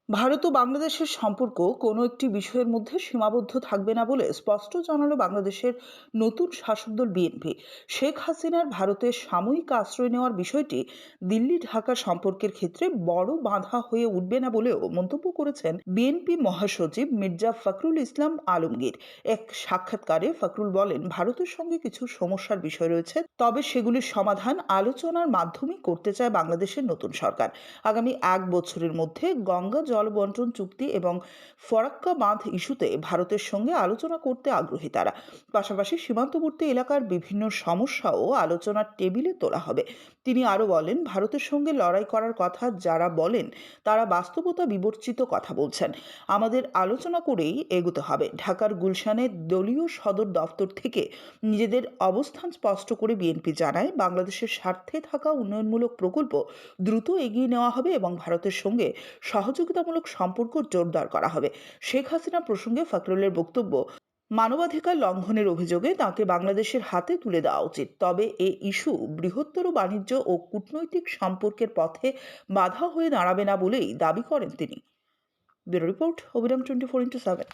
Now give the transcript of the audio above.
ভারত ও বাংলাদেশের সম্পর্ক কোনো একটি বিষয়ের মধ্যে সীমাবদ্ধ থাকবে না বলে স্পষ্ট জানালো বাংলাদেশের নতুন শাসক দল বিএনপি। শেখ হাসিনার ভারতে সাময়িক আশ্রয় নেওয়ার বিষয়টি দিল্লি ঢাকা সম্পর্কের ক্ষেত্রে বড় বাধা হয়ে উঠবে না বলেও মন্তব্য করেছেন বিএনপি মহাসচিব মির্জা ফখরুল ইসলাম আলমগীর। এক সাক্ষাৎকারে ফখরুল বলেন, ভারতের সঙ্গে কিছু সমস্যার বিষয় রয়েছে, তবে সেগুলির সমাধান আলোচনার মাধ্যমে করতে চায় বাংলাদেশের নতুন সরকার। আগামী 1 বছরের মধ্যে গঙ্গা জল বন্টন চুক্তি এবং ফরাক্কা বাঁধ ইস্যুতে ভারতের সঙ্গে আলোচনা করতে আগ্রহী তারা। পাশাপাশি সীমান্তবর্তী এলাকার বিভিন্ন সমস্যাও আলোচনার টেবিলে তোলা হবে। তিনি আরো বলেন, ভারতের সঙ্গে লড়াই করার কথা যারা বলেন তারা বাস্তবতা বিবর্চিত কথা বলছেন। আমাদের আলোচনা করেই এগোতে হবে। ঢাকার গুলশানে দলীয় সদর দফতর থেকে নিজেদের অবস্থান স্পষ্ট করে বিএনপি জানায়, বাংলাদেশের স্বার্থে থাকা উন্নয়নমূলক প্রকল্প দ্রুত এগিয়ে নেওয়া হবে এবং ভারতের সঙ্গে সহযোগিতামূলক সম্পর্ক জোরদার করা হবে। শেখ হাসিনা প্রসঙ্গে ফখরুলের বক্তব্য, মানবাধিকার লঙ্ঘনের অভিযোগে তাকে বাংলাদেশের হাতে তুলে দেওয়া উচিত, তবে এই ইস্যু বৃহত্তর বাণিজ্য ও কূটনৈতিক সম্পর্কের পথে বাধা হয়ে দাঁড়াবে না বলেই দাবি করেন তিনি। ব্যুরো রিপোর্ট, অবিরাম 24x7।